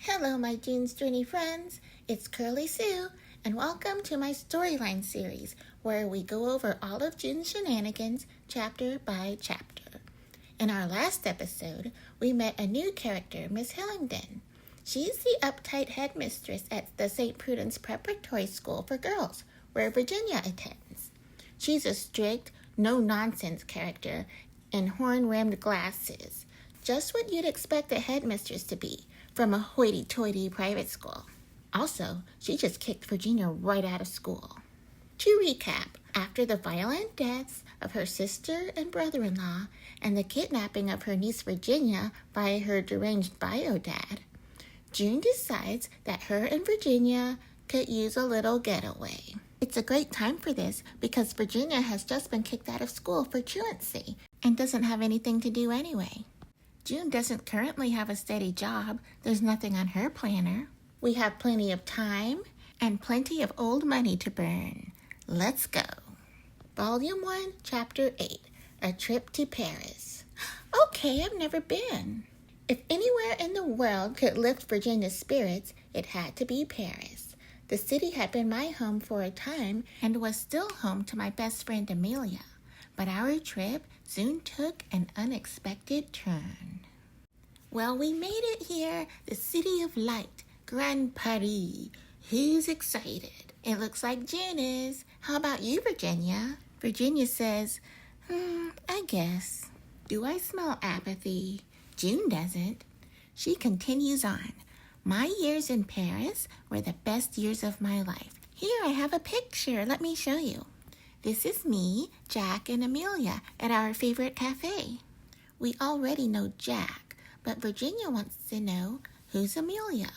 Hello, my June's Journey friends. It's Curly Sue, and welcome to my storyline series where we go over all of June's shenanigans chapter by chapter. In our last episode, we met a new character, Miss Hillingdon. She's the uptight headmistress at the St. Prudence Preparatory School for Girls, where Virginia attends. She's a strict, no-nonsense character in horn-rimmed glasses, just what you'd expect a headmistress to be from a hoity-toity private school. Also, she just kicked Virginia right out of school. To recap, after the violent deaths of her sister and brother-in-law and the kidnapping of her niece Virginia by her deranged bio dad, June decides that her and Virginia could use a little getaway. It's a great time for this because Virginia has just been kicked out of school for truancy and doesn't have anything to do anyway. June doesn't currently have a steady job. There's nothing on her planner. We have plenty of time and plenty of old money to burn. Let's go. Volume 1, Chapter 8, A Trip to Paris. Okay, I've never been. If anywhere in the world could lift Virginia's spirits, it had to be Paris. The city had been my home for a time and was still home to my best friend Amelia. But our trip soon took an unexpected turn. Well, we made it here, the city of light, Grand Paris. Who's excited? It looks like June is. How about you, Virginia? Virginia says, I guess. Do I smell apathy? June doesn't. She continues on. My years in Paris were the best years of my life. Here I have a picture. Let me show you. This is me, Jack, and Amelia at our favorite cafe. We already know Jack, but Virginia wants to know who's Amelia.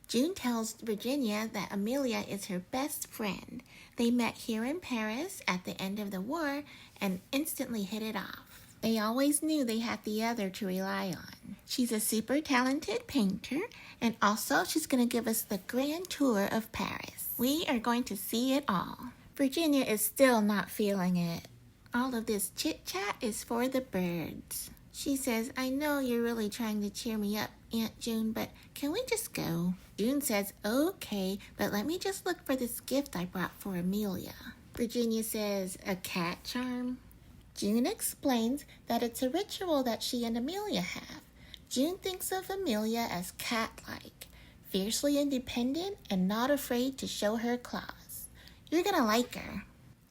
June tells Virginia that Amelia is her best friend. They met here in Paris at the end of the war and instantly hit it off. They always knew they had the other to rely on. She's a super talented painter, and also she's going to give us the grand tour of Paris. We are going to see it all. Virginia is still not feeling it. All of this chit-chat is for the birds. She says, I know you're really trying to cheer me up, Aunt June, but can we just go? June says, okay, but let me just look for this gift I brought for Amelia. Virginia says, a cat charm? June explains that it's a ritual that she and Amelia have. June thinks of Amelia as cat-like, fiercely independent and not afraid to show her claws. You're gonna like her.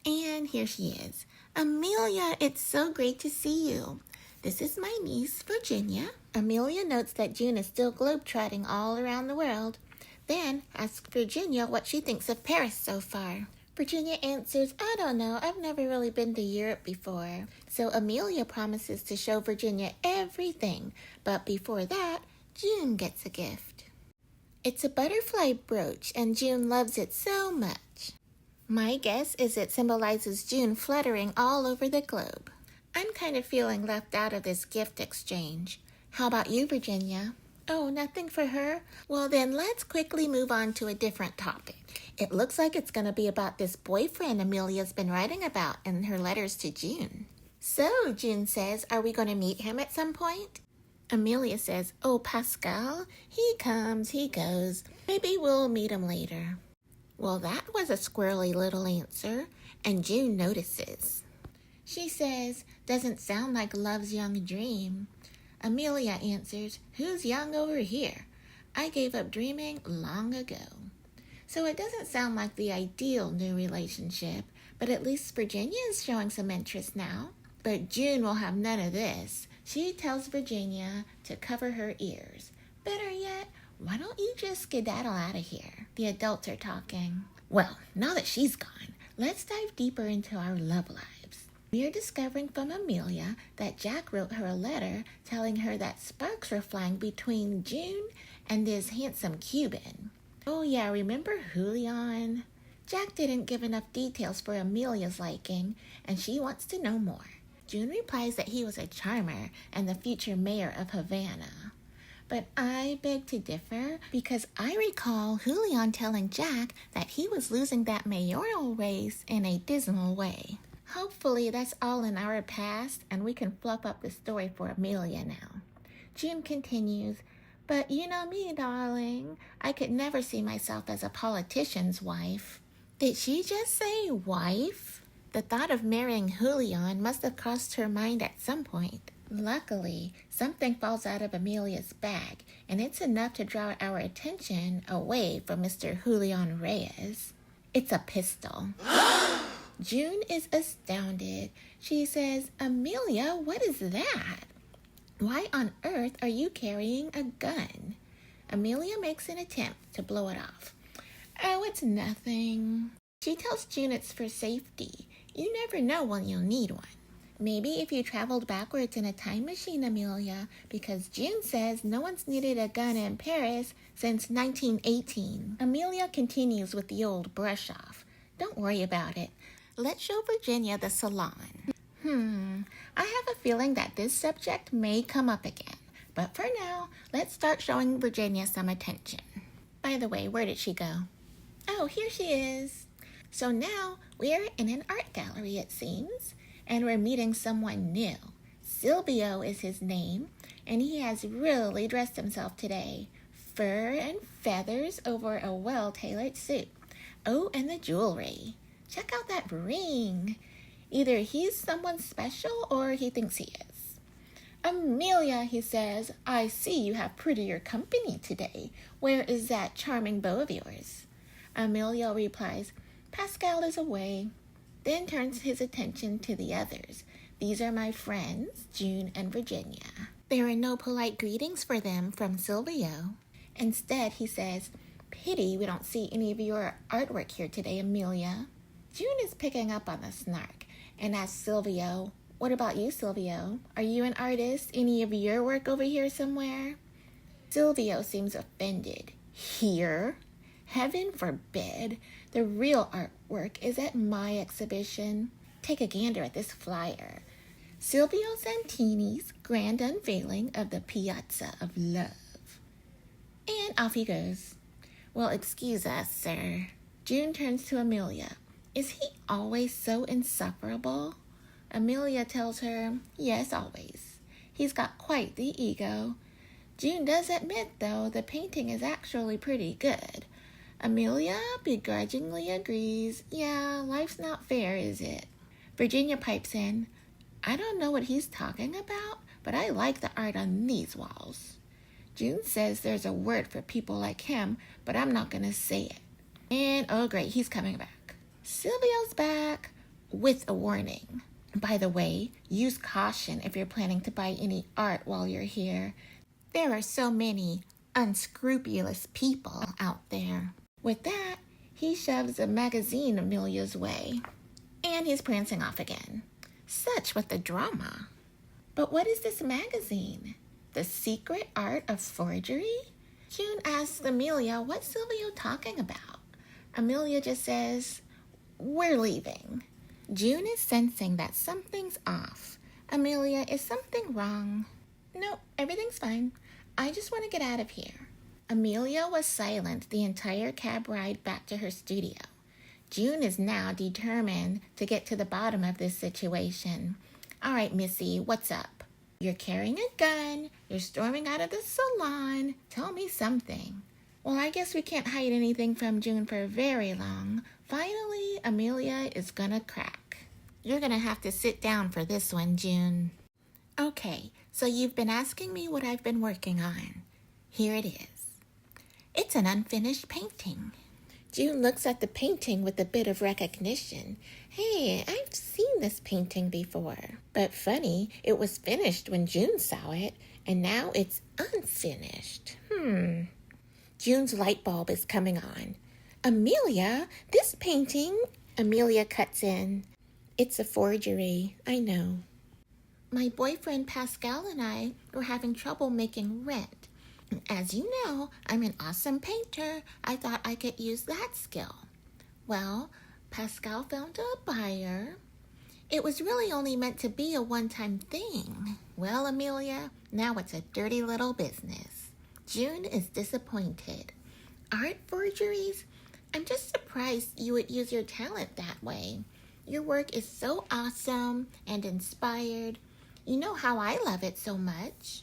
And here she is. Amelia, it's so great to see you. This is my niece, Virginia. Amelia notes that June is still globetrotting all around the world, then asks Virginia what she thinks of Paris so far. Virginia answers, I don't know, I've never really been to Europe before. So Amelia promises to show Virginia everything, but before that, June gets a gift. It's a butterfly brooch, and June loves it so much. My guess is it symbolizes June fluttering all over the globe. I'm kind of feeling left out of this gift exchange. How about you, Virginia? Oh, nothing for her? Well, then let's quickly move on to a different topic. It looks like it's going to be about this boyfriend Amelia's been writing about in her letters to June. So, June says, are we going to meet him at some point? Amelia says, oh, Pascal, he comes, he goes. Maybe we'll meet him later. Well, that was a squirrely little answer, and June notices. She says, doesn't sound like love's young dream. Amelia answers, who's young over here? I gave up dreaming long ago. So it doesn't sound like the ideal new relationship, but at least Virginia is showing some interest now. But June will have none of this. She tells Virginia to cover her ears. Better yet, why don't you just skedaddle out of here? The adults are talking. Well, now that she's gone, let's dive deeper into our love lives. We are discovering from Amelia that Jack wrote her a letter telling her that sparks were flying between June and this handsome Cuban. Oh yeah, remember Julian? Jack didn't give enough details for Amelia's liking, and she wants to know more. June replies that he was a charmer and the future mayor of Havana. But I beg to differ because I recall Julian telling Jack that he was losing that mayoral race in a dismal way. Hopefully that's all in our past and we can fluff up the story for Amelia now. June continues, But you know me, darling. I could never see myself as a politician's wife. Did she just say wife? The thought of marrying Julian must have crossed her mind at some point. Luckily, something falls out of Amelia's bag, and it's enough to draw our attention away from Mr. Julian Reyes. It's a pistol. June is astounded. She says, Amelia, what is that? Why on earth are you carrying a gun? Amelia makes an attempt to blow it off. Oh, it's nothing. She tells June it's for safety. You never know when you'll need one. Maybe if you traveled backwards in a time machine, Amelia, because June says no one's needed a gun in Paris since 1918. Amelia continues with the old brush off. Don't worry about it. Let's show Virginia the salon. I have a feeling that this subject may come up again. But for now, let's start showing Virginia some attention. By the way, where did she go? Oh, here she is. So now we're in an art gallery, it seems, and we're meeting someone new. Silvio is his name, and he has really dressed himself today. Fur and feathers over a well-tailored suit. Oh, and the jewelry. Check out that ring. Either he's someone special or he thinks he is. Amelia, he says, I see you have prettier company today. Where is that charming beau of yours? Amelia replies, Pascal is away. Then turns his attention to the others. These are my friends, June and Virginia. There are no polite greetings for them from Silvio. Instead, he says, Pity we don't see any of your artwork here today, Amelia. June is picking up on the snark and asks Silvio, What about you, Silvio? Are you an artist? Any of your work over here somewhere? Silvio seems offended. Here? Heaven forbid. The real artwork is at my exhibition. Take a gander at this flyer. Silvio Santini's grand unveiling of the Piazza of Love. And off he goes. Well, excuse us, sir. June turns to Amelia. Is he always so insufferable? Amelia tells her, yes, always. He's got quite the ego. June does admit, though, the painting is actually pretty good. Amelia begrudgingly agrees, yeah, life's not fair, is it? Virginia pipes in, I don't know what he's talking about, but I like the art on these walls. June says there's a word for people like him, but I'm not going to say it. And, oh great, he's coming back. Silvio's back with a warning. By the way, use caution if you're planning to buy any art while you're here. There are so many unscrupulous people out there. With that, he shoves a magazine Amelia's way, and he's prancing off again. Such with the drama. But what is this magazine? The Secret Art of Forgery? June asks Amelia what's Silvio talking about. Amelia just says, we're leaving. June is sensing that something's off. Amelia, is something wrong? No, everything's fine. I just want to get out of here. Amelia was silent the entire cab ride back to her studio. June is now determined to get to the bottom of this situation. All right, Missy, what's up? You're carrying a gun. You're storming out of the salon. Tell me something. Well, I guess we can't hide anything from June for very long. Finally, Amelia is gonna crack. You're gonna have to sit down for this one, June. Okay, so you've been asking me what I've been working on. Here it is. It's an unfinished painting. June looks at the painting with a bit of recognition. Hey, I've seen this painting before. But funny, it was finished when June saw it, and now it's unfinished. June's light bulb is coming on. Amelia, this painting... Amelia cuts in. It's a forgery, I know. My boyfriend Pascal and I were having trouble making rent. As you know, I'm an awesome painter. I thought I could use that skill. Well, Pascal found a buyer. It was really only meant to be a one-time thing. Well, Amelia, now it's a dirty little business. June is disappointed. Art forgeries? I'm just surprised you would use your talent that way. Your work is so awesome and inspired. You know how I love it so much.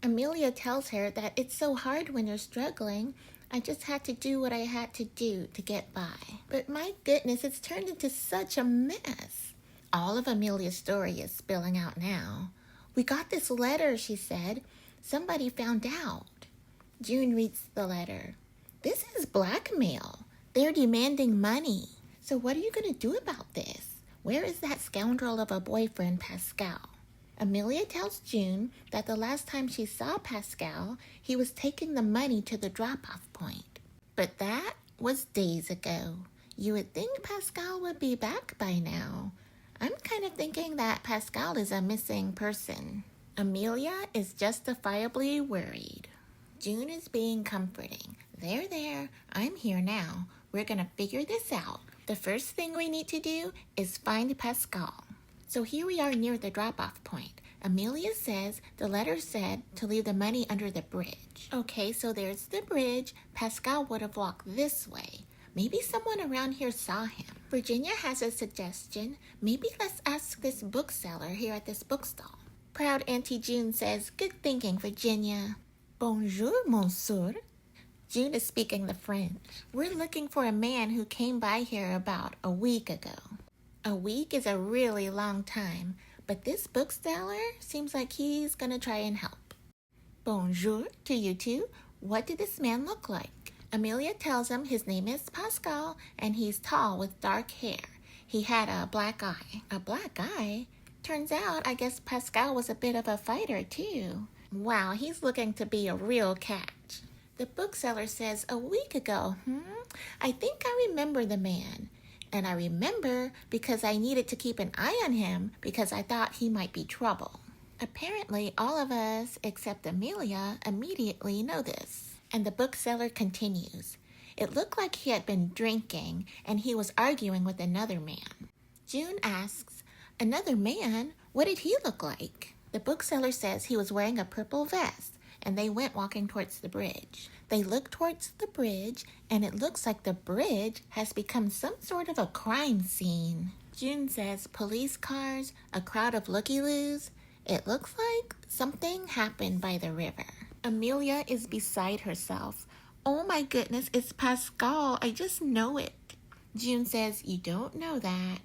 Amelia tells her that it's so hard when you're struggling. I just had to do what I had to do to get by. But my goodness, it's turned into such a mess. All of Amelia's story is spilling out now. We got this letter, she said. Somebody found out. June reads the letter. This is blackmail. They're demanding money. So what are you going to do about this? Where is that scoundrel of a boyfriend, Pascal? Amelia tells June that the last time she saw Pascal, he was taking the money to the drop-off point. But that was days ago. You would think Pascal would be back by now. I'm kind of thinking that Pascal is a missing person. Amelia is justifiably worried. June is being comforting. There, I'm here now. We're going to figure this out. The first thing we need to do is find Pascal. So here we are near the drop-off point. Amelia says the letter said to leave the money under the bridge. Okay, so there's the bridge. Pascal would have walked this way. Maybe someone around here saw him. Virginia has a suggestion. Maybe let's ask this bookseller here at this bookstall. Proud Auntie June says, good thinking, Virginia. Bonjour, monsieur. June is speaking the French. We're looking for a man who came by here about a week ago. A week is a really long time, but this bookseller seems like he's gonna try and help. Bonjour to you two. What did this man look like? Amelia tells him his name is Pascal, and he's tall with dark hair. He had a black eye. A black eye? Turns out, I guess Pascal was a bit of a fighter, too. Wow, he's looking to be a real catch. The bookseller says, a week ago, I think I remember the man. And I remember because I needed to keep an eye on him because I thought he might be trouble. Apparently, all of us, except Amelia, immediately know this. And the bookseller continues. It looked like he had been drinking and he was arguing with another man. June asks, another man? What did he look like? The bookseller says he was wearing a purple vest and they went walking towards the bridge. They look towards the bridge and it looks like the bridge has become some sort of a crime scene. June says police cars, a crowd of looky-loos. It looks like something happened by the river. Amelia is beside herself. Oh my goodness, it's Pascal. I just know it. June says, you don't know that.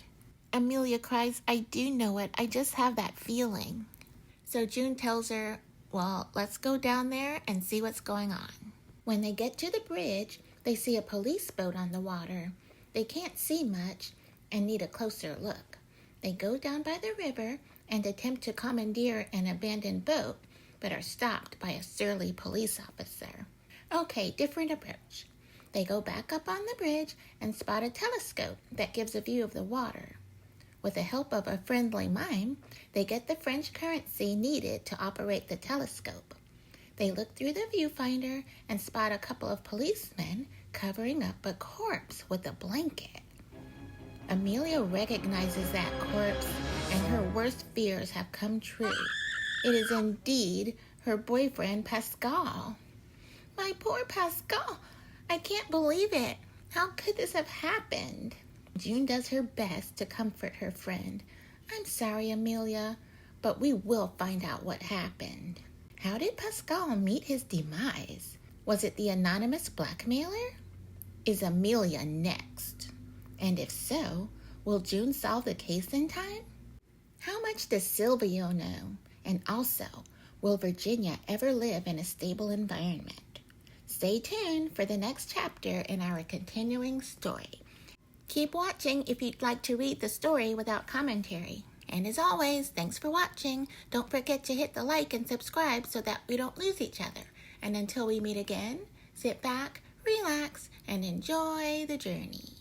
Amelia cries, I do know it. I just have that feeling. So June tells her, well, let's go down there and see what's going on. When they get to the bridge, they see a police boat on the water. They can't see much and need a closer look. They go down by the river and attempt to commandeer an abandoned boat, but are stopped by a surly police officer. Okay, different approach. They go back up on the bridge and spot a telescope that gives a view of the water. With the help of a friendly mime, they get the French currency needed to operate the telescope. They look through the viewfinder and spot a couple of policemen covering up a corpse with a blanket. Amelia recognizes that corpse, and her worst fears have come true. It is indeed her boyfriend, Pascal. My poor Pascal! I can't believe it. How could this have happened? June does her best to comfort her friend. I'm sorry, Amelia, but we will find out what happened. How did Pascal meet his demise? Was it the anonymous blackmailer? Is Amelia next? And if so, will June solve the case in time? How much does Silvio know? And also, will Virginia ever live in a stable environment? Stay tuned for the next chapter in our continuing story. Keep watching if you'd like to read the story without commentary. And as always, thanks for watching. Don't forget to hit the like and subscribe so that we don't lose each other. And until we meet again, sit back, relax, and enjoy the journey.